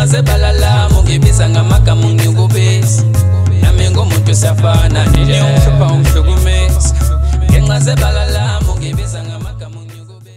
ngenxa balala mungibisa ngamagama ngiyukubisa nami ngomuntu safana nje umhlupha ungihlukumeza ngenxa balala mungibisa ngamagama ngiyukubisa.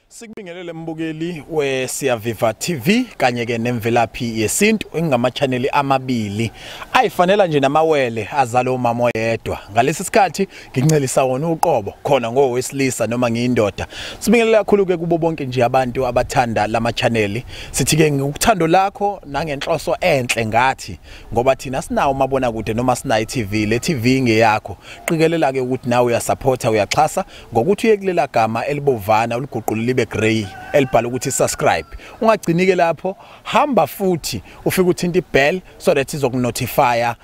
Sikubingelele mbukeli weSiyaviva TV kanye ke nemvelaphi yesintu engama channel amabili ayifanela nje namawele azalo mama oyedwa. Ngalesi sikhathi ngincelisa wona uqobo khona ngowesilisa noma ngiyindoda. Sibingelela kakhulu ke kubo bonke nje abantu abathanda lama channel. Sithi ke ngokuthando lakho nangenhloso enhle ngathi ngoba thina sinawo mabona kude noma sinayi TV, le TV ngeyakho. Qikelela ke ukuthi nawe uyasupporta uyaxhasa ngokuthi uyekulela gama elibovana uliguqula libe grey elibhala ukuthi subscribe. Ungagcinike lapho, hamba futhi ufike uthinta ibell so that izokunotifya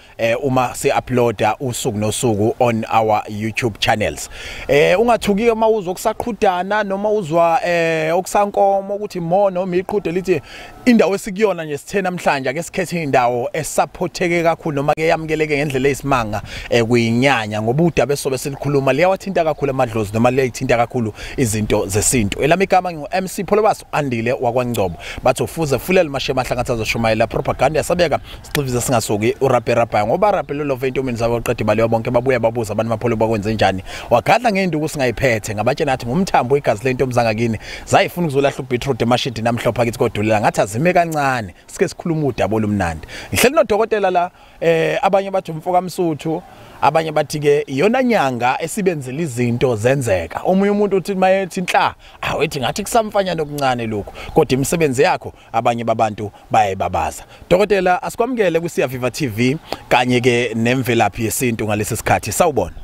uma se-uploada usuku nosuku on our YouTube channels. Ungathuki uma uzwa kusaqhudana noma uzwa okusankomo ukuthi mo noma iqhude lithi indawo esikuyona nje sithe namhlanje ake sikhethe indawo esupporteke kakhulu noma ke yamukeleke ngendlela eyisimanga kuyinyanya ngoba udaba esobe silikhuluma liyawathinta kakhulu amadlozi noma liyithinta kakhulu izinto zesintu. Elami igama ngu-MC Pholobaso Andile wakwaNgcobo. Bathi ufuze fulela mashema hlangatha zoshumayela propaganda yasabeka sixivisa singasuki urapperapper ngoba rapper lolo entomini zabo qeda imali yabonke babuya babuza abantu mapholo bakwenze njani. Wagadla ngenduku singayiphethe ngabatshena nathi ngumthambo igazi lentomzanga kini zayifuna ukuzolahla ubeetroot emashidi namhlopha kithi kodulela ngathi azime kancane sike sikhuluma udaba olumnandi. Ngihleli nodokotela la abanye bathi umfoka Msuthu abanye bathi ke iyona nyanga esibenzela izinto zenzeka. Omunye umuntu uthi mayethi nhla awethi ngathi kusamfanyana okuncane lokho kodwa imisebenzi yakho abanye babantu bayebabaza. Dokotela asikwamukele kuSiyaviva TV kanye ke nemvelaphi yesintu ngalesi sikhathi. Sawubona.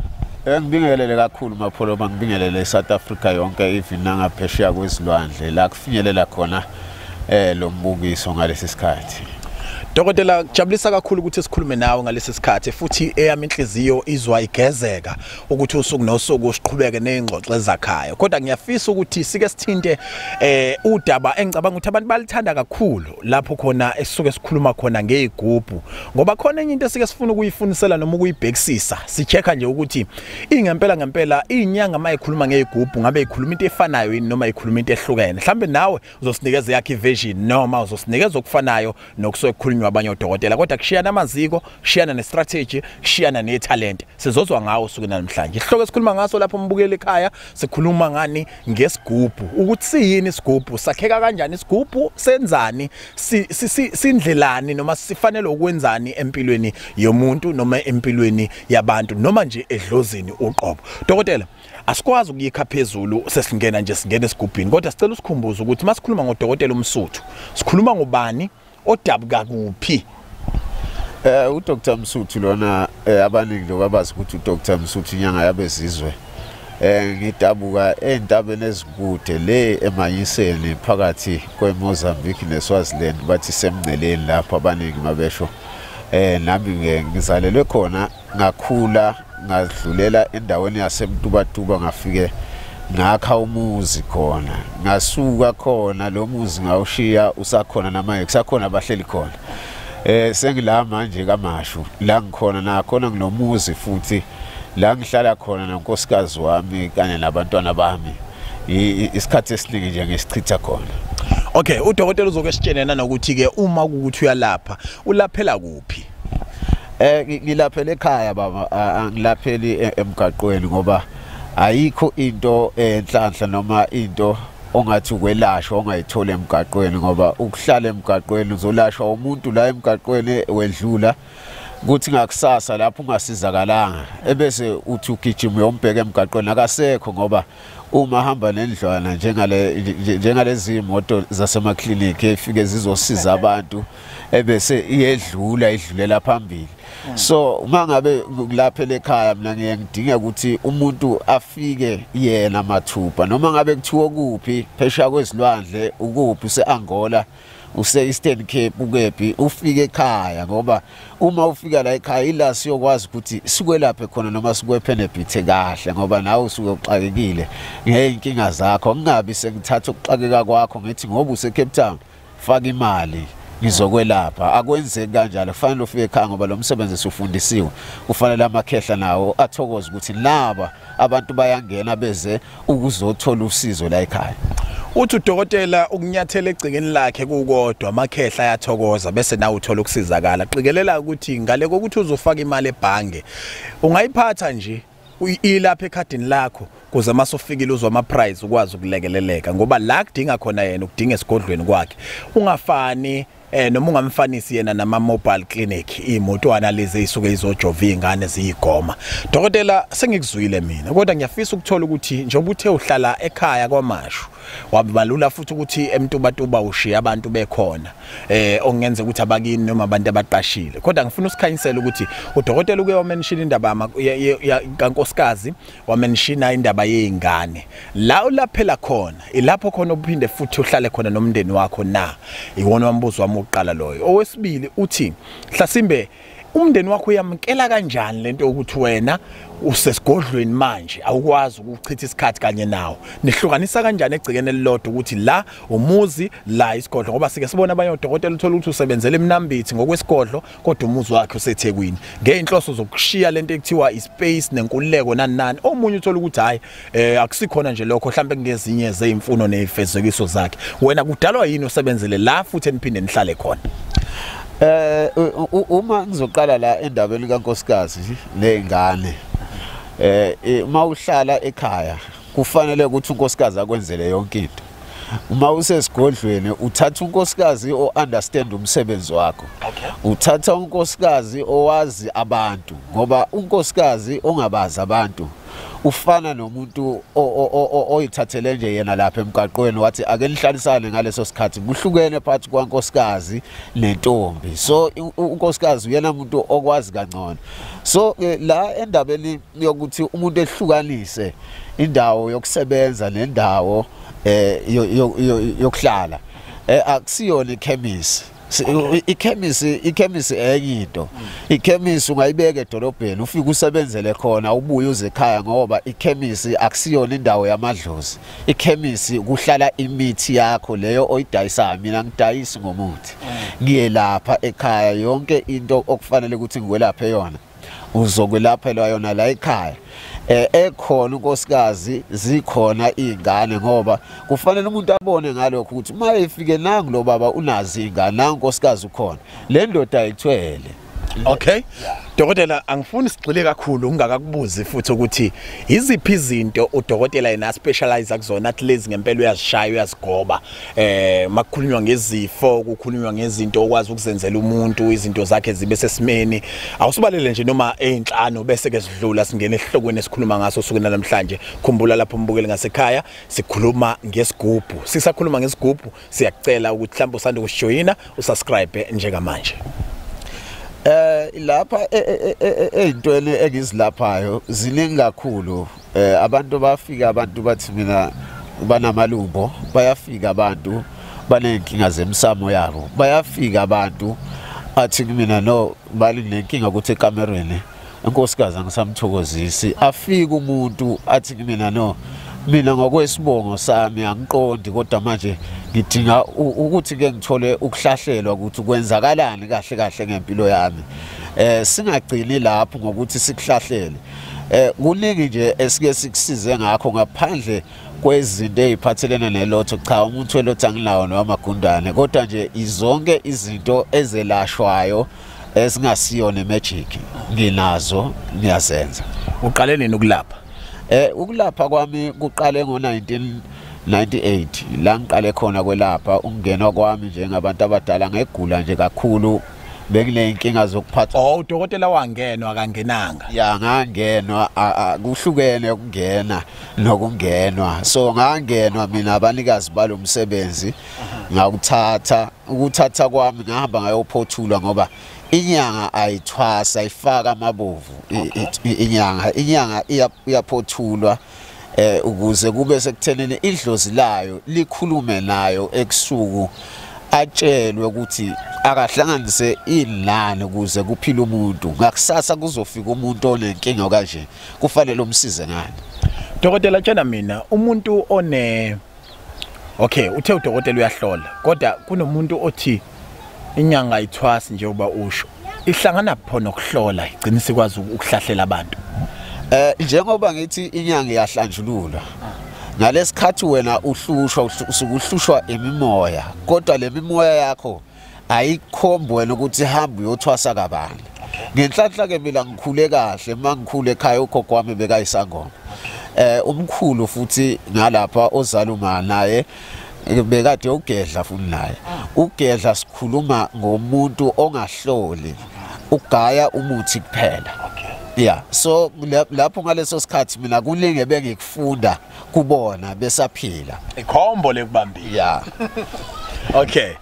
Ngibingelele kakhulu mapholo ngibingelele South Africa yonke even nangaphesheya kwezilwandle la kufinyelela khona lo mbukiso ngalesi sikhathi. Dokotela kujabulisa kakhulu ukuthi sikhulume nawe ngalesi sikhathi futhi eyami inhliziyo izwa igezeka ukuthi usuku nosuku siqhubeke nezingxoxo ezakhaya. Kodwa ngiyafisa ukuthi sike sithinte udaba engicabanga ukuthi abantu balithanda kakhulu lapho khona esisuke sikhuluma khona ngezigubhu ngoba khona enye into esike sifuna ukuyifunisela noma ukuyibhekisisa. Sicheka nje ukuthi ngempela inyanga mayikhuluma ngezigubhu ngabe ikhuluma into efanayo noma ikhuluma into ehlukene. Mhlambe nawe uzosinikeza yakhe iversion noma uzosinikeza okufanayo nokusuke kukhulunywa abanye odokotela kodwa kushiyana amaziko, kushiyana nestrategy, kushiyana netalent. Sizozwa ngawo usuku namhlanje. Isihloko esikhuluma ngaso lapho mbukele ekhaya sikhuluma ngani ngesigubhu. Ukuthi siyini isigubhu, sakheka kanjani isigubhu, senzani, sindlelani noma sifanele ukwenzani empilweni yomuntu noma empilweni yabantu noma nje edlozini uqobo. Dokotela asikwazi ukuyikha phezulu sesingena nje singena esigubhini kodwa sicela usikhumbuze ukuthi masikhuluma ngodokotela uMsuthu sikhuluma ngobani odabuka kuphi. uDr Msuthu lona abaningi lokabazi ukuthi uDr Msuthu inyanga yabezizwe ngidabuka entabeni ezikude le eManyiseni phakathi kweMozambique neSwaziland bathi semnceleni lapho abaningi mabesho nami ngizalelwe khona ngakhula ngadlulela endaweni yaseMtubatuba ngafike ngakha umuzi khona ngasuka khona lo muzi ngawushiya usakhona namaye kusakhona abahleli khona sengila manje kaMashu la ngikhona nakhona nginomuzi futhi la ngihlala khona nonkosikazi wami kanye nabantwana bami isikhathi esiningi nje ngesichitha khona. Okay, udokotela uzoke sitshenena nokuthi ke uma ukuthi uyalapha ulaphela kuphi? Ngilaphela ekhaya baba angilapheli emgaqweni ngoba ayikho into enhlanhla noma into ongathi ukwelashwa ongayithola emgaqweni ngoba ukuhlala emgaqweni uzolashwa umuntu la emgaqweni wedlula kuthi ngakusasa lapho ungasizakalanga ebese uthi ugijima uyombheka emgaqweni akasekho ngoba uma hamba nendlwana njengalezi imoto zasemaklinikhi efike zizosiza abantu ebese idlulela phambili. So uma ngabe ngulaphela ekhaya mina ngiyengidinga ukuthi umuntu afike yena mathupha noma ngabe kuthiwa kuphi phesha kwezilwandle ukuphi seAngola use-Eastern Cape ukephi ufike ekhaya ngoba uma ufika la ekhaya ila siyokwazi ukuthi sikwelaphe khona noma sikwephenebhithe kahle ngoba nawe usuke uxakekile ngeyinkinga zakho ngingabi sengithatha ukuxakeka kwakho ngithi ngoba use-Cape Town faka imali ngizokwelapha akwenzeki kanjalo kufanele ufike ekhaya ngoba lo msebenzi usufundisiwe kufanele amakhehla nawo athokoze ukuthi laba abantu bayangena beze ukuzothola usizo la ekhaya. Uthi udokotela ukunyathela egcikeni lakhe kukodwa amakhehla ayathokoza bese nawe uthola ukusizakala. Qikelela ukuthi ngale kokuthi uzofaka imali ebhange ungayiphatha nje ilapha ekhadini lakho kuze masofikile uzwa ama price ukwazi ukulekeleleka ngoba la kudinga khona yena ukudinga esigodlweni kwakhe ungafani noma ungamfanisi yena nama mobile clinic imoto analyze isuke izojova ingane ziyigoma. Dokotela sengikuzwile mina kodwa ngiyafisa ukuthola ukuthi njengoba uthe uhlala ekhaya kwaMashu wabalula futhi ukuthi emntubatuba ushiya abantu bekhona ongenze ukuthi abakini noma abantu abaqashile kodwa ngifuna usikhanyisela ukuthi udokotela uke wamention indaba kaNkosikazi wamention indaba yeingane la ulaphela khona ilapho khona uphinde futhi uhlale khona nomndeni wakho na iwona wambuzo wami oqala loyo. Owesibili uthi Hlasimbe umndeni wakho uyamkela kanjani lento ukuthi wena usesigodlweni manje awukwazi ukuchitha isikhathi kanye nawo nihlukanisa kanjani egcikene lelodwa ukuthi la umuzi la isigodlo ngoba sike sibona abanye odokotela uthola ukuthi usebenzele eMnambithi ngokwesigodlo kodwa umuzi wakhe useThekwini ngeenhloso zokushiya lento ekuthiwa ispace nenkululeko nani omunye uthola ukuthi hayi akusikhona nje lokho mhlambe kungezinye zeimfuno nezifezekiso zakhe wena kudalwa yini usebenzele la futhi eniphinde nihlale khona. Uma ngizoqala la endabeni kaNkosikazi nezingane uma uhlala ekhaya kufanele ukuthi uNkosikazi akwenzele yonke into. Uma usesigodlweni uthatha uNkosikazi understand umsebenzi wakho. Uthatha uNkosikazi owazi abantu ngoba uNkosikazi ongabazi abantu ufana nomuntu oyithathele nje yena lapha emgaqweni wathi ake nihlalisane ngaleso sikhathi kuhlukene phakathi kwaNkosikazi nentombi. So uNkosikazi uyena umuntu okwazi kangcono. So la endabeni yokuthi umuntu ehlukanise indawo yokusebenza nendawo yokuhlala akusiyona ikhemisi. Ikhemisi enye into. Ikhemisi ungayibeka edolobheni ufike usebenzele khona ubuye uze ekhaya ngoba ikhemisi akusiyona indawo yamadlozi. Ikhemisi kuhlala imithi yakho leyo oyidayisayo. Mina ngidayisi ngomuthi. Ngiye lapha ekhaya yonke into okufanele ukuthi ngiwelaphe yona uzokwelaphelwa yona la ekhaya. Ekhona uNkosikazi zikhona izingane ngoba kufanele umuntu abone ngalokho ukuthi uma efike nangu lo baba unazi izingane nangu uNkosikazi ukhona le ndoda ayithwele. Okay. Dokotela angifuni sigxile kakhulu ungakakubuzi futhi ukuthi iziphi izinto udokotela yena specialize kuzona athi lezi ngempela uyazishaya uyazigoba makukhulunywa ngezifo kukhulunywa ngezinto okwazi ukuzenzela umuntu izinto zakhe zibe sesimeni awusibalele nje noma ezinhlanu bese ke sidlula singena esihlokweni esikhuluma ngaso sukuna namhlanje. Khumbula lapho umbukeli ngasekhaya sikhuluma ngesigubhu sisakhuluma ngesigubhu siyakucela ukuthi mhlawumbe usanda kusjoyina usubscribe njengamanje. Lapha ezintweni engizilaphayo ziningi kakhulu. Abantu bafika abantu bathi mina banamalumbo bayafika abantu banenkinga zemsamo yabo bayafika abantu athi mina no bali nenkinga ukuthi ekamereni uNkosikazi angisamthokozisi afika umuntu athi mina no mina ngokwesibongo sami angiqondi kodwa manje ngidinga ukuthi ke ngithole ukuhlahlelwa ukuthi kwenzakalani kahle kahle ngempilo yami. Singagcini lapho ngokuthi sikuhlahlele. Kuningi nje esike sikusize ngakho ngaphandle kwezinto eziphathelene nelotho cha umuntu welotho angilawo nomagundane kodwa nje izonke izinto ezelashwayo esingasiyona magic nginazo ngiyazenza. Uqale nini ukulapha? Ukulapha kwami kuqale ngo1998 la ngiqale khona kwelapha ukungena kwami njengabantu abadala ngegula nje kakhulu benginenkinga zokuphatha. Udokotela wangenwa akangenanga. Ya ngangenwa kuhlukene ukungena nokungenwa. So ngangenwa mina abanikazi balomsebenzi ukuthatha kwami ngahamba ngayophothula ngoba inyanga ayithwasa ifaka amabovu inyanga iyaphothulwa ukuze kube sekuthenene idlozi layo likhulume nayo ekusuku atshelwe ukuthi akahlanganise inlane ukuze kuphile umuntu ngakusasa kuzofika umuntu onenkinga kanje kufanele umsize ngani. Dokotela tshena mina umuntu okay uthe udokotela uyahlola kodwa kunomuntu othi inyanga ayithwasi nje uba usho ihlangana pho nokuhlola igcina sikwazi ukuhlahlela abantu. Njengoba ngithi inyanga iyahlanjululwa ngalesikhathi wena uhlushwa usukuhlushwa imimoya kodwa le mimoya yakho ayikhombi wena ukuthi hamba uyothwasa kabani ngenhlanhla ke mina ngikhule kahle mangikhule ekhaya ugogo wami bekayisangoma umkhulu futhi ngalapha ozaluma naye bekade ugedla futhi naye ugedla sikhuluma ngomuntu ongahloli ugaya umuthi kuphela yeah so lapho ngaleso sikhathi mina kuningi bengikufunda kubona besaphila ikhombo lekubambile yeah okay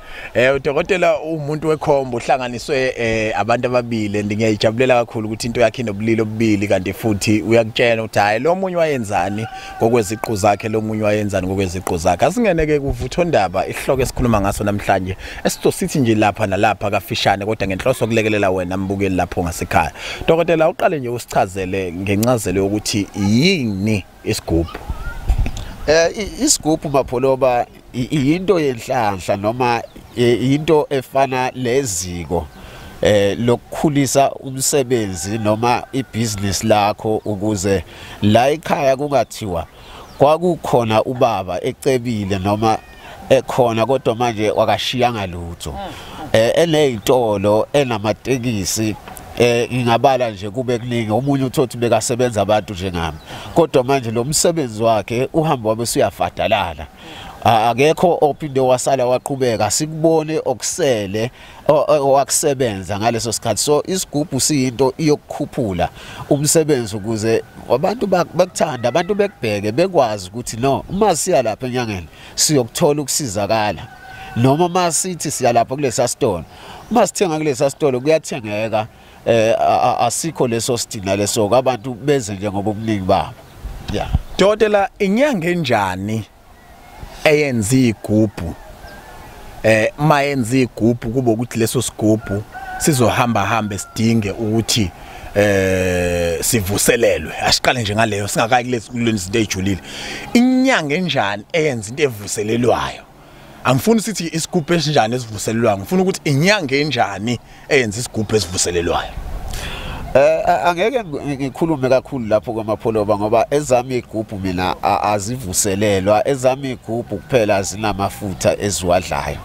udokotela umuntu wekhombo uhlanganiswe abantu ababili ngiyayijabulela kakhulu ukuthi into yakhe inobulili obubili kanti futhi uyakutshela ukuthi hayi lo munye wayenzani ngokweziqhu zakhe lo munye wayenzani ngokweziqhu zakhe asingeneke kuvuthondaba ihloko esikhuluma ngaso namhlanje esitosithi nje lapha nalapha kafishane kodwa ngenhloso kulekelela wena mbukeli lapho ngasekhaya dokotela uqale nje usichazele ngencazelo yokuthi yini isigubhu isigubhu Mapholoba into yenhlanhla noma into efana leziko lokukhulisa umsebenzi noma ibusiness lakho ukuze la ekhaya kungathiwa kwakukhona ubaba ecebile noma ekhona kodwa manje wakashiyanga lutho enezitolo enamatekisi ingabala nje kube kuningi omunye uthothi bekasebenza abantu njengami kodwa manje lo msebenzi wakhe uhamba wabe usuyafadalala akekho ophinde wasala waqhubeka sikubone okusele owakusebenza ngaleso sikhathi so isigubhu siyinto iyokukhuphula umsebenzi ukuze abantu bakuthanda abantu bekubheke bekwazi ukuthi no uma siya lapha enyangeni siyokuthola ukusizakala noma masithi siya lapha kulesa store uma sithenga kulesa store kuyathengeka asikho leso sidina leso abantu beze nje ngoba ubuningi babo yeah dokotela inyanga enjani eyenza igubhu mayenza igubhu kuba ukuthi leso sigubhu sizohamba sidinge ukuthi sivuselelwe asiqale nje ngaleyo singakayi kulezi zinto ejulile inyanga enjani eyenza into evuselelwayo angifuni sithi isigubhu esinjani esivuselelwayo ngifuna ukuthi inyanga enjani eyenza isigubhu esivuselelwayo angeke ngikhulume kakhulu lapho kwaMapholoba ngoba ezami igubhu mina azivuselelwa ezami igubhu kuphela zinamafutha eziwadlayo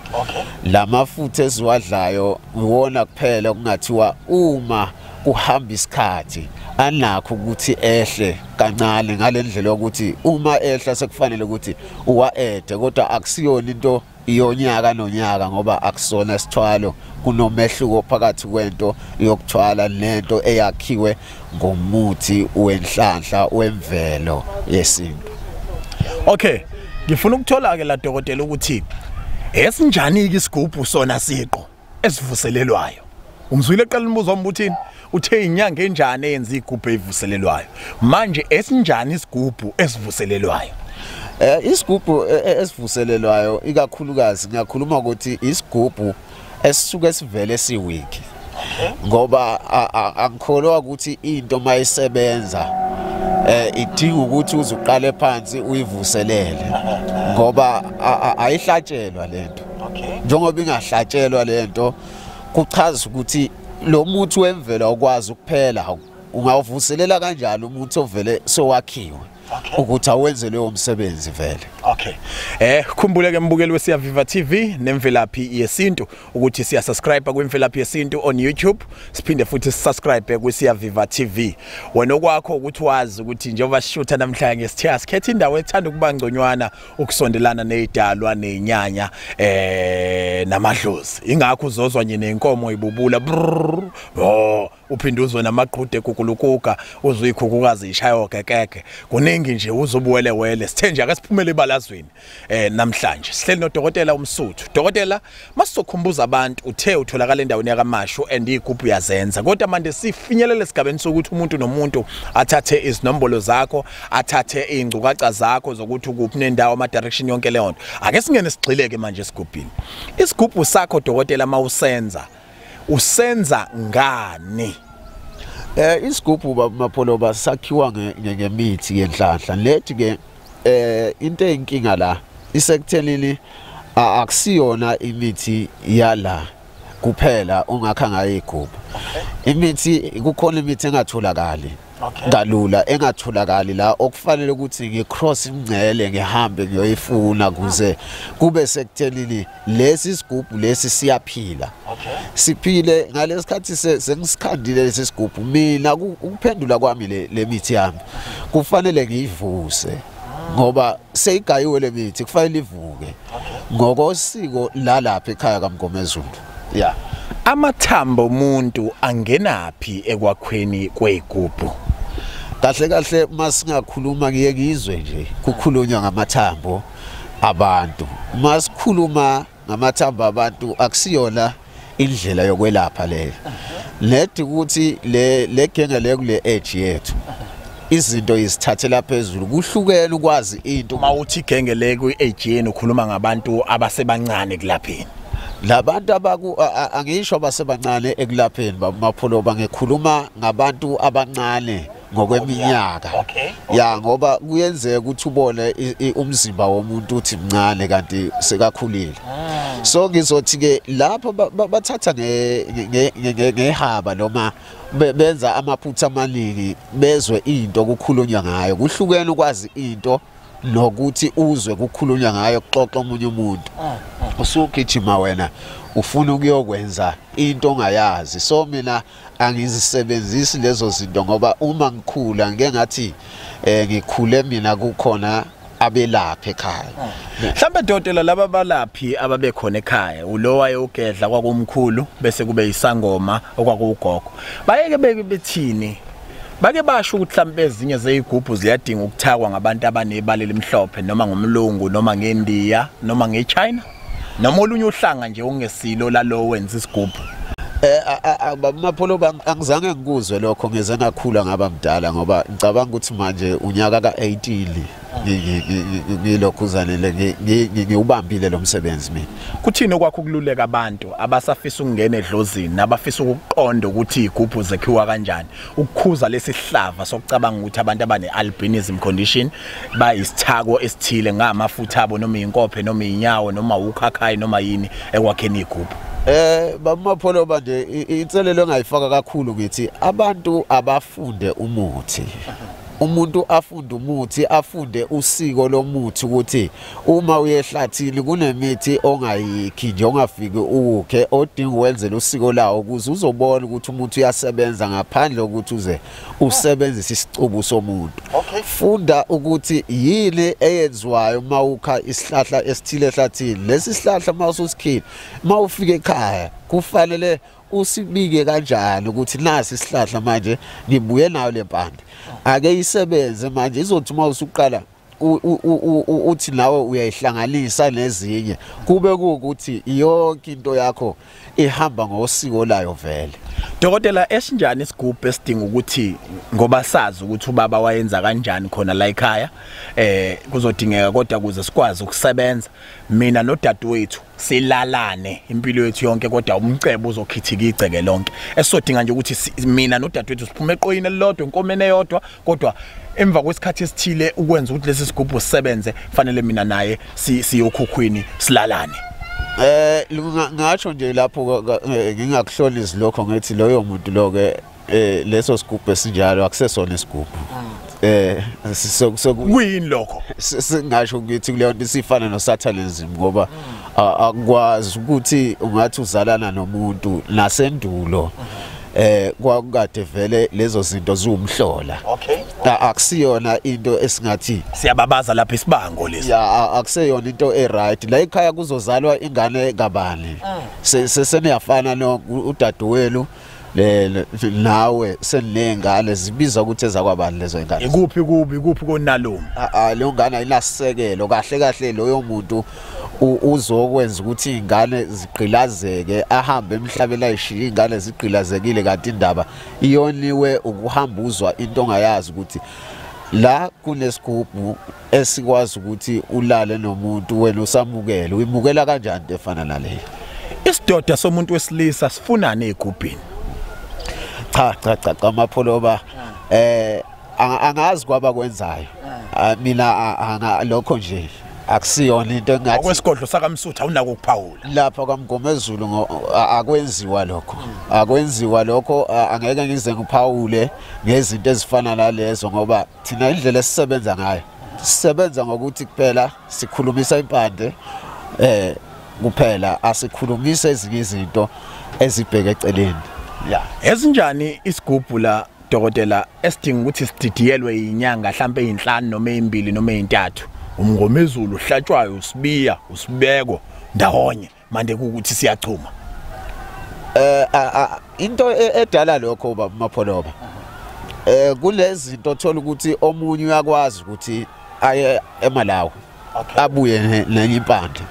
lamafutha eziwadlayo ngiwona kuphela kungathiwa uma kuhamba isikhathi anakho ukuthi ehle kancane ngalendlela ukuthi uma ehla sekufanele ukuthi uwaede kodwa akusiyona into iyonyaka nonyaka ngoba akusona isithwalo kunomehluko phakathi kwento yokuthwala nento eyakhiwe ngomuthi wenhlanhla wemvelo yesintu okay ngifuna ukuthola ke la dokotela ukuthi esinjani ke isigubhu sona siqo esivuselelwayo umzwile eqala umbuzo ombuthini uthe inyanga enjani eyenza igubhu evuselelwayo manje esinjani isigubhu esivuselelwayo isigubhu esivuselelwayo ikakhulukazi ngiyakhuluma ukuthi isigubhu esisuke sivele siwiki ngoba angikholwa ukuthi into mayisebenza idinga ukuthi uzuqale phansi uyivuselele ngoba ayihlatshelwa lento njengoba ingahlatshelwa lento kuchaza ukuthi lo muthi wemvelo ukwazi ukuphela ungavuselela kanjani umuthi ovele sowakhiwe ukuthi awenze leyo umsebenzi vele okay khumbuleke mbukeli weSiya Viva TV nemvelaphi yesintu ukuthi siya subscribe kwimvelaphi yesintu on YouTube siphinde futhi subscribe kwiSiya Viva TV wena okwakho ukuthi wazi ukuthi njengoba sishutha namhlanje ngesithiya sikhetha indawo ethanda ukuba ngconywana ukusondelana nezidalwa nezinyanya namadlozi ingakho uzozwa nje nenkomo ibubula uphinde uzwe namaqhude ekukulukuka uzuyikhukukazi ishayo kekeke kuningi nje uzobuwelewele sithe nje ake siphumele ebalazweni namhlanje sihleli nodokotela umsuthu dokotela masizokhumbuza abantu uthe utholakala endaweni yakaMashu and igubhu yazenza kodwa manje sifinyelele esigabeni sokuthi umuntu nomuntu athathe izinombolo zakho athathe ingcukaca zakho zokuthi ukuphi nendawo ama direction yonke leyo nto ake singene sigxileke manje esigubhini isigubhu sakho dokotela mawusenza usenza ngani isigubhu Mapholoba sakhiwa ngemithi yenhlanhla lethi ke into eyinkinga la isekuthelini akusiyona imithi yala kuphela ongakha ngayo igubhu imithi kukhona imithi engatholakali kalula engatholakali la okufanele ukuthi ngicross ingcele ngihambe ngiyoyifuna kuze kube sekuthelile lesi sigubhu lesi siyaphila siphile ngalesikhathi sengisikhandile lesi sigubhu mina ukuphendula kwami le mithi yami kufanele ngiyivuse ngoba seyigayiwe le mithi kufanele ivuke ngokosiko lalapha ekhaya kaMgomezulu amathambo umuntu angenapi ekwakhweni kwezigubhu kahle masingakhuluma ngiyekizwe nje kukhulunywa ngamathambo abantu masikhuluma ngamathambo abantu akusiyona indlela yokwelapha leyo lethi ukuthi le genge le kule age yethu izinto izithathela phezulu kuhlukene ukwazi into mawuthi genge le ku age yenu ukhuluma ngabantu abasebancane kulapheni labantu angisho abasebancane ekulapheni baMapholo bangekhuluma ngabantu abancane ngokweminyaka ngoba kuyenzeka ukuthi ubone umzimba womuntu uthi mncane kanti sekakhulile so ngizothi ke lapho bathatha ngehaba noma benza amaphutha amaningi bezwe into kukhulunywa ngayo kuhlukene ukwazi into nokuthi uzwe kukhulunywa ngayo kuxoxa umunye umuntu usugijima wena ufuna ukuyokwenza into ongayazi so mina angizisebenzisi lezo zinto ngoba uma ngikhula ngeke ngathi ngikhule mina kukhona abelaphi ekhaya mhlambe dokotela laba balaphi ababekhona ekhaya ulo wayogedla kwakumkhulu bese kube isangoma okwakugogo bayeke bethini bake basho ukuthi mhlambe ezinye zezigubhu ziyadinga ukuthakwa ngabantu abanebala elimhlophe noma ngomlungu noma ngeNdiya noma ngeChina noma olunye uhlanga nje ongesilo lalo wenza isigubhu baMapholo angizange ngikuzwe lokho ngeze ngakhula ngaba mdala ngoba ngicabanga ukuthi manje unyaka ka18 ngilokhuzanele ngiubambile lo msebenzi mina kuthini okwakho kululeka abantu abasafisa ukungena edlozini nabafisa ukuqonda ukuthi igubhu zekhiwa kanjani ukukhuza lesihlava sokucabanga ukuthi abantu abane albinism condition bayisithako esithile ngamafutha abo noma inkophe noma inyawo noma ukhakhayi noma yini ekwakheni igubhu baMapholo banje inselelo engayifaka kakhulu ngithi abantu abafunde umuthi umuntu afunde umuthi afunde usiko lomuthi ukuthi uma uyehlathini kunemithi ongayikhi nje ongafiki ukhe odinga wenze usiko lawo ukuze uzobona ukuthi umuntu uyasebenza ngaphandle ukuthi uze usebenzise isicubu somuntu funda ukuthi yini eyenziwayo mawukha isihlahla esithile ehlathini lesi sihlahla mawususikhila mawufika ekhaya kufanele usibike kanjani ukuthi nasi isihlahla manje ngibuye nayo lempande ake isebenze manje izothi uma usuqala uthi nawe uyayihlanganisa nezinye kube ukuthi yonke into yakho ihamba ngosiko layo vele dokotela esinjani isigubhu esidinga ukuthi ngoba sazi ukuthi ubaba wayenza kanjani khona la ekhaya kuzodingeka kodwa kuze sikwazi ukusebenza mina nodadewethu silalane impilo yethu yonke kodwa umcebo uzokhithika igceke lonke esizodinga nje ukuthi mina nodadewethu siphume eqoyini elilodwa inkomene eyodwa kodwa emva kwesikhathi esithile ukwenza ukuthi lesi sigubhu sisebenze fanele mina naye siyokhukhwini silalane ngatsho nje lapho ngingakuhlola izilokho ngithi loyo muntu loke leso sigubhu esinjalo akusesona isigubhu kuyini lokho singasho ukuthi kuleyo nto sifana noSatanism ngoba akwazi ukuthi ungathi uzalana nomuntu nasendulo kwakade vele lezo zinto ziwumhlola akusiyona into esingathi siyababaza lapha isibango lesi akuseyona into eright la ekhaya kuzozalwa ingane kabani seseniyafana no udadewenu nawe senilengane zibiza ukuthi ezakwabani lezo ingane ikuphi konalo leyo ngane ayinasisekelo kahle loyo muntu uzokwenza ukuthi ingane zigqilazeke ahambe emhlabeni ayishiya ingane zigqilazekile kanti indaba iyoniwe ukuhamba uzwa into ongayazi ukuthi la kunesigubhu esikwazi ukuthi ulale nomuntu wena usamukele uyimukela kanjani into efana naleyo isidoda somuntu wesilisa sifunana egubhini cha Mapholo angazi kwaba kwenzayo mina lokho nje akusiyona into engathi okwesigodlo sakaMsuthu awunako ukuphawula lapha kwaMgomezulu akwenziwa lokho akwenziwa lokho angeke ngize ngiphawule ngezinto ezifana nalezo ngoba thina indlela esisebenza ngayo sisebenza ngokuthi kuphela sikhulumisa impande kuphela asikhulumisa ezinye izinto ezibheke eceleni ya ezinjani isigubhu la dokotela esidinga ukuthi sididiyelwe inyanga mhlambe ezinhlanu noma ezimbili noma ezintathu uMngomezulu uhlatshwayo usibiya usibeko ndawonye manje ukuthi siyachuma into edala lokho baba Mapholoba kulezi zinto thola ukuthi omunye uyakwazi ukuthi aye eMalawi abuye nenye impande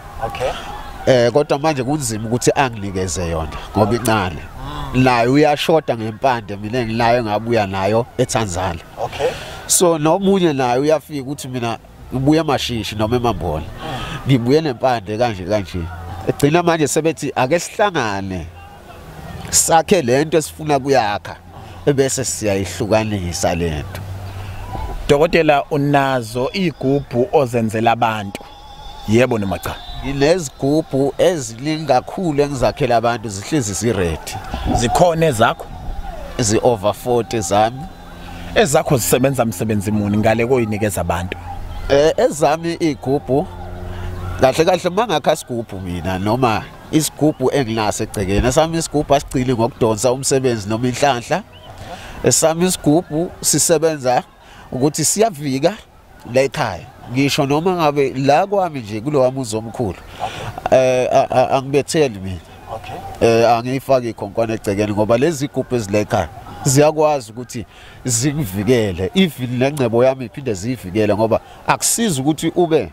kodwa manje kunzima ukuthi anginikeze yona ngoba incane nayo uyashoda ngempande mina engilayo ngabuya nayo eTanzania so nomunye nayo uyafika ukuthi mina ngibuye eMashishi noma eMambona ngibuye nempande kanje egcina manje sebethi ake sihlangane sakhe lento esifuna kuyakha ebese siyayihlukanisa lento dokotela unazo igubhu ozenzela abantu yebo noma cha ngilezigubhu ezilingakhulu engizakhela abantu zihlezi ziready zikhona ezakho ezi over 40 zami ezakho zisebenza umsebenzi muni ngale koyinikeza abantu ezami igubhu kahle mangakha isigubhu mina noma isigubhu enginaso egcekeni sami isigubhu asigcili ngokudonsa umsebenzi noma inhlanhla esami isigubhu sisebenza ukuthi siyavika la ekhaya ngisho noma ngabe la kwami nje kulowa muzi omkhulu angibetheli mina angifaki ikhonkwane egcekeni ngoba lezi igubhu ezila ekhaya ziyakwazi ukuthi zikuvikele even lencebo yami iphinde ziyivikele ngoba akusiza ukuthi ube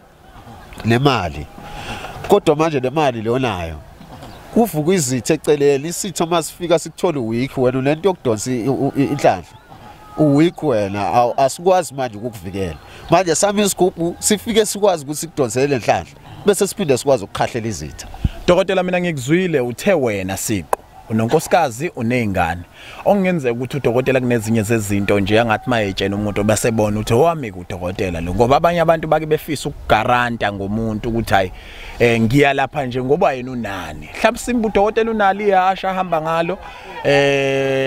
nemali kodwa manje le mali leyonayo kuvuka izithe eceleni isitho masifika sikuthola uweek wena unento yokudonsa inhlanhla uweek wena asikwazi manje ukukuvikela manje sami isigubhu sifike sikwazi ukuthi sikudonsele inhlanhla bese siphinde sikwazi ukukhahlela izitha dokotela mina ngikuzwile uthe wena siqo unonkosikazi unezingane okungenzeka ukuthi udokotela kunezinye zezinto nje angathi mayetshena umuntu obasebona uthi owami kudokotela lo ngoba abanye abantu bake befisa ukugaranta ngomuntu ukuthi hayi ngiya lapha nje ngoba yena unani mhlawumbe simba udokotela unali ihasha ahamba ngalo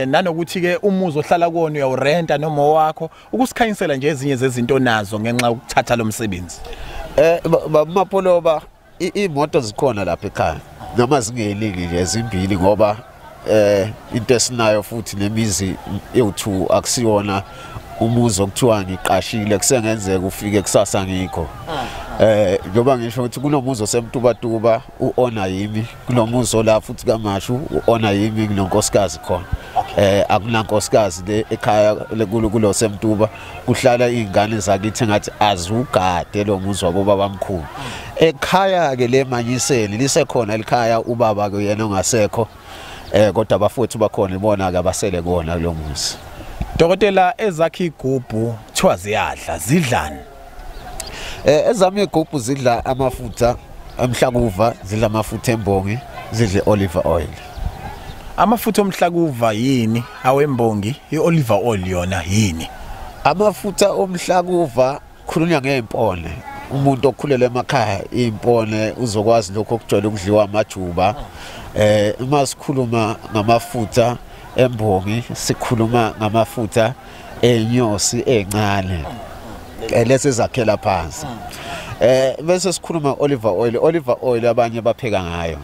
nanokuthi ke umuzi ohlala kuona uyawurenta noma wakho ukusikhanyisela nje ezinye zezinto nazo ngenxa ukuthatha lo msebenzi baba Mapholoba imoto zikhona lapha ekhaya noma zingelingi nje ezimbili ngoba into esinayo futhi nemizi ewu2 akusiyona umuzi okuthiwa ngiqashile kusengenzeka ufike kusasa ngikho njoba ngisho ukuthi kunomuzi osemtubatuba uona yimi kunomuzi ola futhi kaMashu uona yimi kunonkosikazi khona akunankosikazi le ekhaya kulo semtuba kuhlala izingane zakithi ngathi azugade lo muzi wabo babamkhulu ekhaya ke le Manyiseni lisekhona elikhaya ubaba ke yena ongasekho kodwa abafowethu bakhona ibona ke abasele kona lo muzi dokotela ezakhe igubhu kuthiwa ziyadla zidlani ezami igubhu zidla amafutha amhlakuva zidla amafutha embongi zidle olive oil amafutha omhlakuva yini awembongi iolive oil yona yini amafutha omhlakuva khulunywa ngempone umuntu okhulele emakhaya impone uzokwazi lokho okujwayele ukudliwa amajuba uma sikhuluma ngamafutha embongi sikhuluma ngamafutha enyosi encane lesi zakhela phansi bese sikhuluma olive oil abanye bapheka ngayo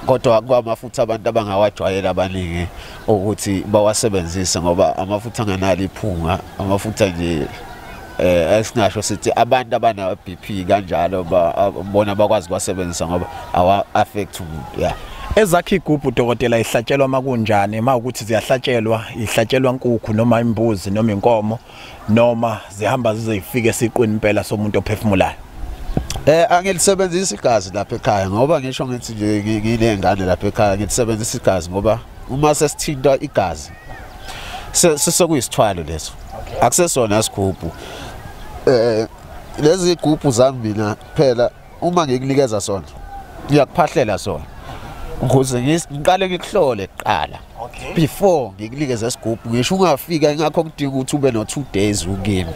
kodwa kwamafutha abantu abangawajwayela abaningi ukuthi bawasebenzise ngoba amafutha anganali iphunga amafutha nje esingasho sithi abantu abana BP kanjalo bona bakwazi kwasebenzisa ngoba awa affect umuntu ya ezakhe igubhu dokotela ihlatshelwa makunjani ema ukuthi ziyahlatshelwa ihlatshelwa inkukhu noma imbuzi noma inkomo noma zihamba zizifike siqweni impela somuntu ophefumulayo angilisebenzisa igazi lapha ekhaya ngoba ngisho ngithi nje ngilengane lapha ekhaya ngilisebenzisa igazi ngoba uma sesithinta igazi sesokuyisithwalo leso akusesona isigubhu lezi igubhu zami mina phela uma ngikunikeza sona ngiyakuphahlela sona ukuze ngiqale ngikuhlole kuqala before ngikunikeze isigubhu ngisho ungafika ngakho kudinga ukuthi ube no 2 days ukimi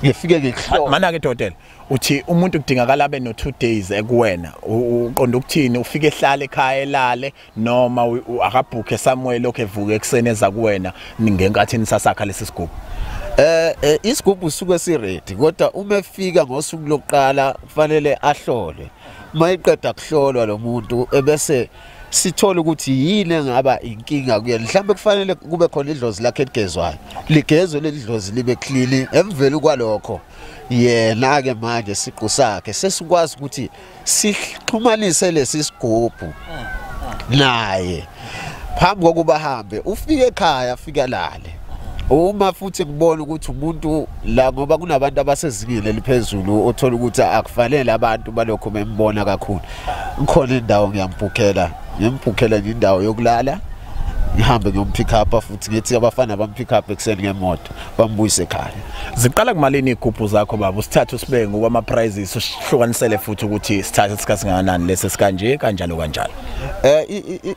ngifike ngikuhlole mana ke dokotela uthi umuntu kudingakala abe no 2 days ekuwena uqonda ukuthini ufike ehlale ekhaya elale noma akabhukhe somewhere lokho evuka ekseni eza kuwena ngenkathini sasakha lesi sigubhu isigubhu suke si ready kodwa uma efika ngosuku lokuqala kufanele ahlolwe mayiqeda kuhlolwa lo muntu ebese sithola ukuthi yini engaba inkinga kuyena mhlawumbe kufanele kube khona idlozi lakhe ligezwayo ligezwe leli dlozi libe clean emvelo kwalokho yena ke manje siqu sakhe sesikwazi ukuthi sixhumanise lesi sigubhu naye phambi kokuba hambe ufike ekhaya afika lale uma futhi ngibona ukuthi umuntu la ngoba kunabantu abasezingile liphezulu othola ukuthi akufanele abantu balokho bembona kakhulu ngikhona indawo ngiyambhukhela indawo yokulala ngihambe ngiyompick up futhi ngithi abafana bampick up ekseni ngemoto bambuyise ekhaya ziqala kumalini igubhu zakho baba usithathe usibeke ngokwama prizes usihlukanisele futhi ukuthi sithathe isikhathi singakanani lesi sikanje kanjalo kanjalo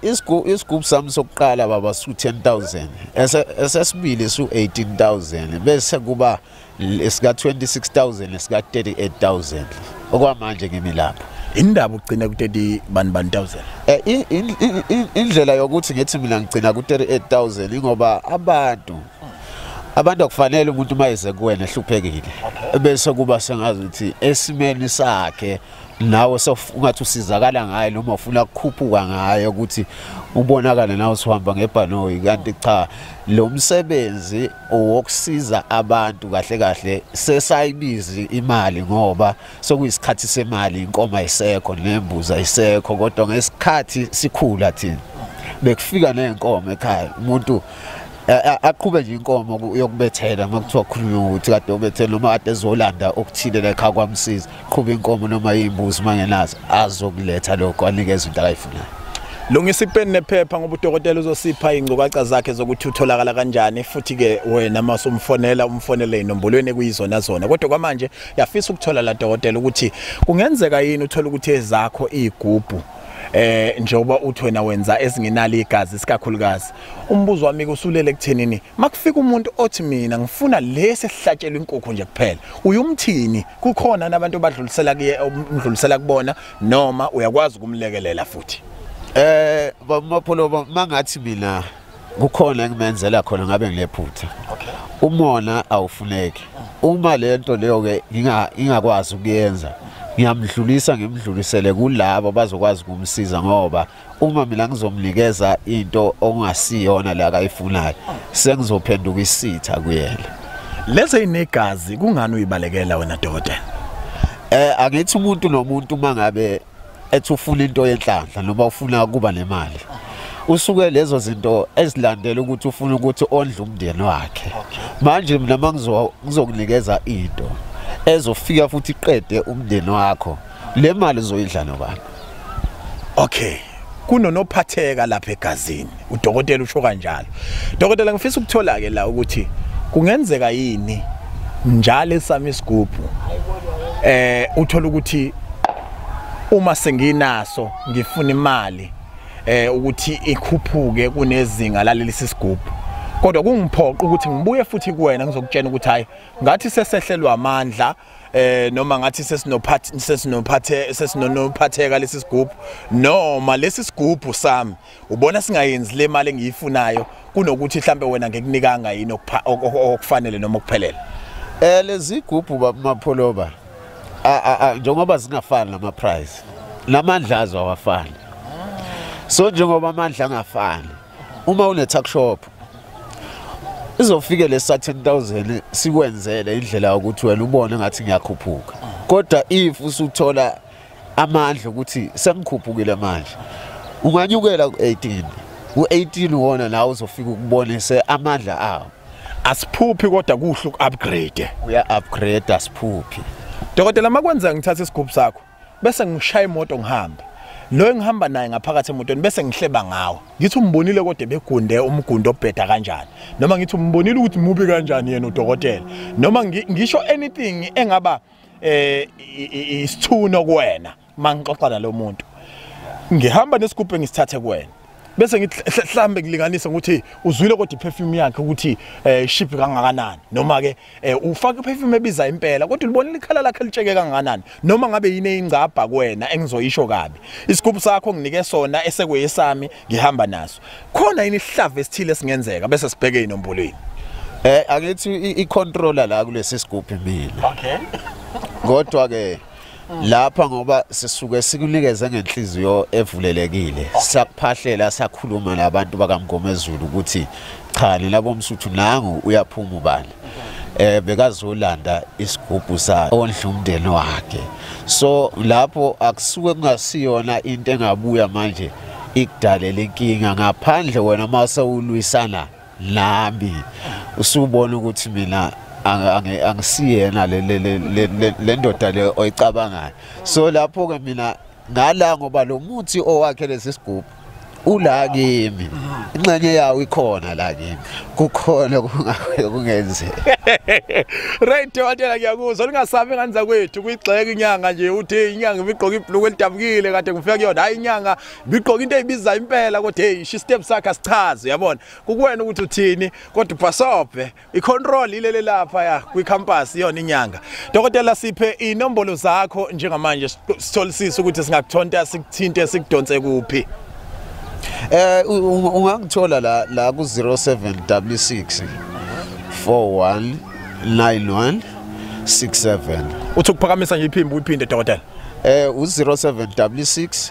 isigubhu sami sokuqala baba su 10,000 esesibili su 18,000 bese kuba esika 26,000 esika 38,000 okwamanje ngimi lapho indaba ugcina ku 30,000 indlela yokuthi ngithi mina ngicina ku 38,000 ngoba abantu akufanele umuntu mayize kuwena ehluphekile bese kuba sengazi ukuthi esimeni sakhe nawe ungathi usizakala ngaye noma ufuna ukukhuphuka ngaye ukuthi ubonakala nawe usihamba ngebhanoyi kanti cha lo msebenzi owokusiza abantu kahle sesayibizi imali ngoba sokuyisikhathi semali inkomo ayisekho nembuzi ayisekho kodwa ngesikhathi sikhula thina bekufika nenkomo ekhaya umuntu aqhube nje inkomo yokubethela makuthiwa khulunywa ukuthi kade ubethela noma kade ezolanda okuthile la ekhaya kwamsiza qhube inkomo noma imbuzi mangenazo azokuletha lokho anikeza into ayifunayo lungisa ipeni nephepha ngoba udokotela uzosipha ingcukaca zakhe zokuthi utholakala kanjani futhi ke wena masumfonela umfonele inombolweni ekuyizona zona kodwa kwamanje yafisa ukuthola la dokotela ukuthi kungenzeka yini uthola ukuthi ezakho igubhu njengoba uthi wena wenza ezingenali igazi sikakhulukazi umbuzo wami kusulele kuthenini makufika umuntu othi mina ngifuna lesi sihlatshelwe inkukhu nje kuphela uyumthini kukhona nabantu badlulisela kuye umdlulisela kubona noma uyakwazi ukumlekelela futhi bamapholo mangathi mina kukhona engimenzela khona ngabe ngilephutha umona awufuneki uma lento leyo ke ngingakwazi ukuyenza ngiyamdlulisa ngimdlulisele kulabo bazokwazi ukumsiza ngoba uma mina ngizomnikeza into ongasiyona la kayifunayo sengizophenduka isitha kuyena leze inegazi kungani uyibalekela wena dokotela angithi umuntu nomuntu mangabe ethi ufuna into yenhlanhla noma ufuna kuba nemali usuke lezo zinto ezilandela ukuthi ufuna ukuthi ondle umndeni wakhe manje mina mangizokunikeza into ezofika futhi iqede umndeni wakho le mali uzoyidla nobani okay kunonophatheka lapha egazini udokotela usho kanjalo dokotela ngifisa ukuthola ke la ukuthi kungenzeka yini njalo esami isigubhu uthola ukuthi uma senginaso ngifuna imali ukuthi ikhuphuke kunezinga laleli sisigubhu kodwa kungiphoqa ukuthi ngibuye futhi kuwena ngizokutshela ukuthi hayi ngathi sesehlelwa amandla noma ngathi sesinophatheka lesi sigubhu noma lesi sigubhu sami ubona singayenzi le mali engiyifunayo kunokuthi mhlambe wena ngekunikanga yini okufanele noma okuphelele lezi igubhu bamapholoba njengoba zingafani nama price namandla azo awafani so njengoba amandla angafani uma une tuck shop izofika le 10,000 sikwenzele indlela ukuthi wena ubone ngathi ngiyakhuphuka kodwa if usuthola amandla ukuthi sengikhuphukile manje unganyukela ku18 wona la uzofika ukubonise amandla awo asiphuphi kodwa kuhle uku-upgrade uya-upgrade asiphuphi dokotela makwenza ngithatha isigubhu sakho bese ngishaya imoto ngihambe lo engihamba naye ngaphakathi emotweni bese ngihleba ngawo ngithi umbonile kodwa begunde umgundo obheda kanjani noma ngithi umbonile ukuthi mubi kanjani yena udokotela noma ngisho anything engaba isithuno kuwena mangixoxa nalo muntu ngihamba nesigubhu ngisithathe kuwena bese ngithi mhlambe kulinganisa ukuthi uzwile kodwa iperfume yakhe ukuthi ship kangakanani noma ke ufaka iperfume ebiza impela kodwa ulibonile ikhala lakhe litsheke kangakanani noma ngabe yini ingcabha kuwena engizoyisho kabi isigubhu sakho nginike sona esekweyesami ngihamba naso khona yini isihlava esithile singenzeka bese sibheke inombolweni Angithi i-controller la kulesi sigubhu mina okay kodwa ke lapha ngoba sisuke sikunikeze ngenhliziyo evulelekile sakuphahlela sakhuluma nabantu bakamgomezulu ukuthi cha labo msuthu nangu uyaphuma ubani bekazolanda isigubhu sa ondla umndeni wakhe so lapho akusuke kungasiyona into engabuya manje ikudalela inkinga ngaphandle wena mase ulwisana nami usubona ukuthi mina angisiyena le ndoda le oyicabangayo so lapho ke mina ngala ngoba lo muthi owakhe lesi sigubhu ula kimi ingxenye yawo ikhona la kimi kukhona kungenzeka right watela ngiyakuzwa lingasabi nganza kwethu kuyigxeka inyanga nje uthi inyanga ibiqoka ibhluku elidabukile kade ngifika kuyona hayi inyanga ibiqoka into eyibiza impela kodwa hey shi step sakhe asichaze uyabona kukuwena ukuthi uthini kodwa ubhasobhe icontrol ilele lapha ya kwicampus yona inyanga dokotela siphe inombolo zakho njengamanje sitholisisa ukuthi singakuthonta sikuthinte sikudonse kuphi ungangithola la ku 0766 419167 uthi ukuphakamisa nje iphimbo uyiphinde dokotela u 0766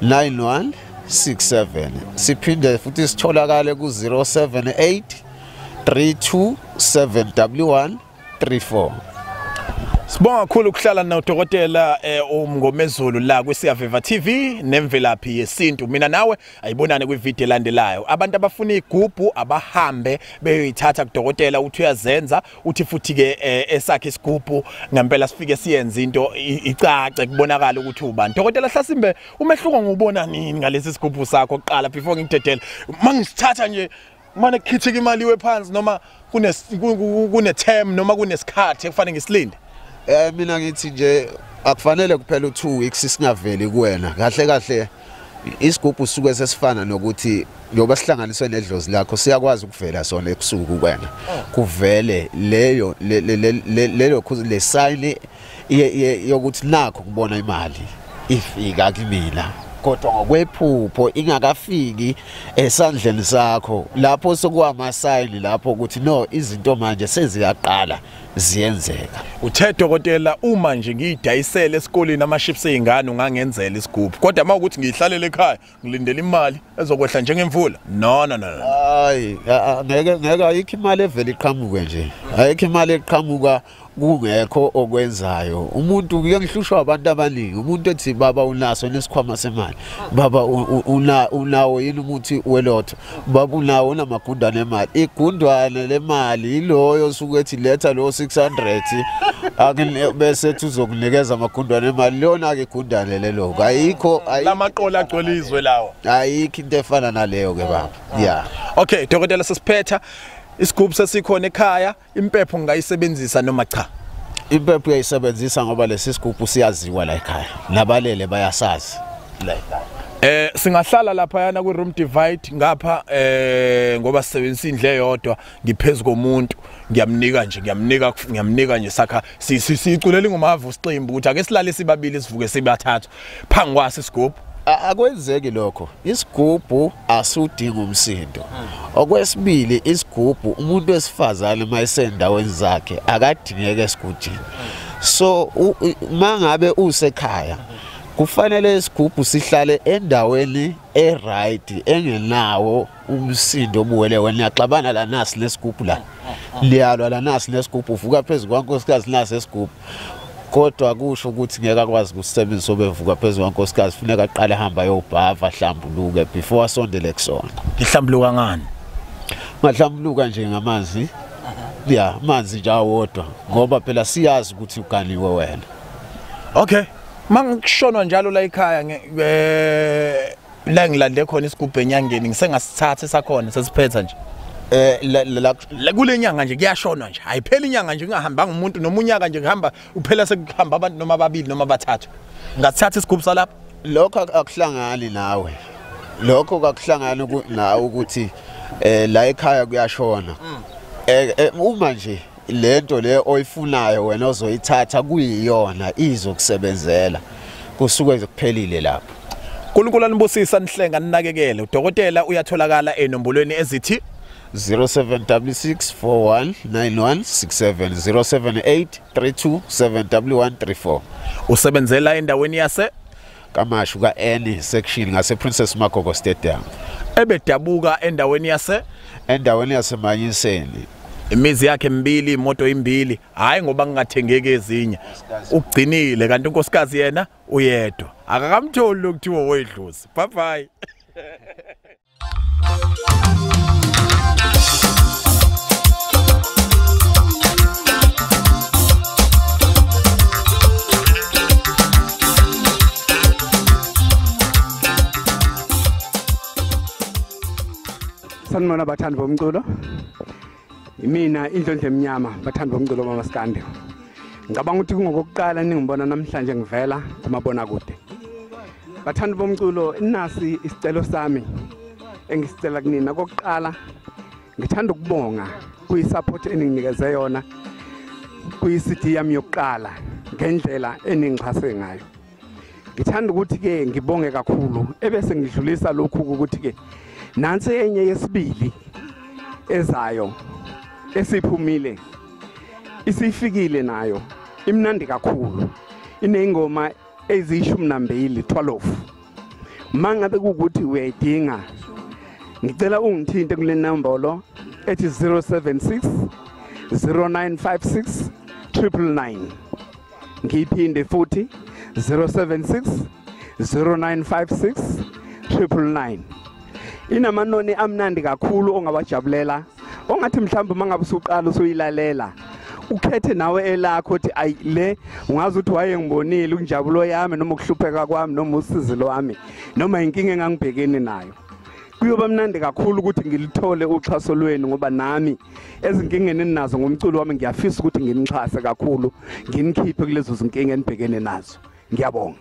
419167 siphinde futhi sitholakale ku 078 3271134 Sibonga kakhulu ukuhlala nodokotela uMngomezulu la kwiSiyaviva TV nemvelaphi yesintu mina nawe ayibonane kwivideo elandelayo abantu abafuna igubhu abahambe beyoyithatha kudokotela uthi uyazenza uthi futhi ke esakhe isigubhu ngempela sifike siyenza into icace kubonakala ukuthi ubani dokotela Hlasimbe umehluko ngubona nini ngalesi sigubhu sakho oqala before ngikudedela mangisithatha nje manje khithika imali wephansi noma kune term noma kunesikhathi ekufanele ngisilinde mina ngithi nje akufanele kuphela u2 weeks singaveli kuwena kahle kahle isigubhu suke sesifana nokuthi njoba sihlanganiswe nedlozi lakho siyakwazi ukuvela sona ebusuku kuwena kuvele leyo le sign yokuthi nakho kubona imali ifika kimina kodwa ngokwephupho ingakafiki esandleni sakho lapho sokuwama sign lapho ukuthi no izinto manje seziyaqala ziyenzeka uthe dokotela uma nje ngiyidayisela esikoleni amaships ezingane ungangenzela isigubhu kodwa mawukuthi ngihlalele ekhaya ngilindele imali ezokwehla njengemvula no hayi ngeke ayikho imali evela iqhamuke nje ayikho imali eqhamuka kungekho okwenzayo umuntu uyangihlushwa abantu abaningi umuntu ethi baba unaso nesikhwama semali baba unawo yini umuthi welotho baba unawo namagundane emali igundwane lemali iloyo osuke ethi letha lo 600 bese uzokunikeza amagundwane emali lona ke igundane lelo ayikho lamaqola agcolizwe lawo ayikho into efana naleyo ke baba yeah okay dokotela sesiphetha isigubhu sesikhona ekhaya impepho ngayisebenzisa noma cha impepho uyayisebenzisa ngoba lesi sigubhu siyaziwa la ekhaya nabalele bayasazi la singahlala lapha yana ku room divide ngapha ngoba sisebenzisa indle eyodwa ngiphezulu komuntu ngiyamnika nje sakha siculela ngomavu siqimba ukuthi ake silale sibabili sivuke sibathathu phangi kwasi isigubhu akwenzeki lokho isigubhu asudinga umsindo okwesibili isigubhu umuntu wesifazane mayisendaweni zakhe akadingeke esigujini so mangabe usekhaya kufanele isigubhu sihlale endaweni eright engenawo umsindo obuwele wena yaxabana la nasi lesigubhu la liyalwa la nasi lesigubhu uvuka phezulu kwankosikazi nasi lesigubhu kodwa kusho ukuthi ngeke akwazi ukusebenzisa obevuka phezulu kwankosikazi funeka aqale hamba yobhava hlambuluke before asondele kusona ihlambuluka ngani ngahlambuluka nje ngamanzi ya manzi nje awodwa ngoba phela siyazi ukuthi uganiwe wena okay mangishonwa njalo la ekhaya la ngilande khona isigubhu enyangeni ngisengasithatha sakhona sesiphetha nje la kule nyanga nje kuyashonwa nje ayipheli inyanga nje ngahambanga umuntu noma unyaka nje ngihamba uphela sekuhamba abantu noma babili noma bathathu ngathatha isigubhu salapha lokho akuhlangani nawe lokho kakuhlangana nawo ukuthi la ekhaya kuyashona uma nje lento le oyifunayo wena ozoyithatha kuyiyona izokusebenzela kusuke kuphelile lapho. uNkulunkulu anibusisa nihlenga ninakekele. Udokotela uyatholakala enombolweni ezithi 0776419167 0783271134. Usebenzela endaweni yase Kamashu ka N section ngase Princess Makoko Stadium. Ebedabuka endaweni yase Manyiseni. imizi yakhe emibili, imoto imbili, hayi ngoba ngingathengeke ezinye. Ugcinile kanti unkosikazi yena uyedwa. Akakamtholi lokuthiwa wedlozi. Bye bye. Sanibona bathandi bomculo. Imina Indlondlo Emnyama bathandi bomculo bamaskande. Ngicabanga ukuthi kungokuqala ningibona namhlanje ngivela kumabona kude. Bathandi bomculo inasi isicelo sami engisicela kunina kokuqala ngithanda ukubonga kuyisupport eninginikeze yona kuyi-CD yami yokuqala ngendlela eningixhase ngayo. Ngithanda ukuthi ke ngibonge kakhulu ebese ngidlulisa lokhu ukuthi ke nansi enye yesibili ezayo esiphumile isifikile nayo imnandi kakhulu inengoma ezishumi 12. Mangabe kukuthi uyayidinga ngicela ungithinte kule nombolo ethi 076 0956 999. Ngiphinde futhi 076 0956 999. Inamanoni amnandi kakhulu ongabajabulela ongathi mhlawumbe mangabe usuqala usuyilalela ukhethe nawe elakho uthi ayi le ungazi ukuthi waye ngibonile unjabulo yami noma ukuhlupheka kwami noma usizi lwami noma inkinga engangibhekene nayo. Kuyoba mnandi kakhulu ukuthi ngilithole uxhaso lwenu ngoba nami ezinkingeni eninazo ngomculo wami ngiyafisa ukuthi nginixhase kakhulu nginikhiphe kulezo zinkinga enibhekene nazo. Ngiyabonga.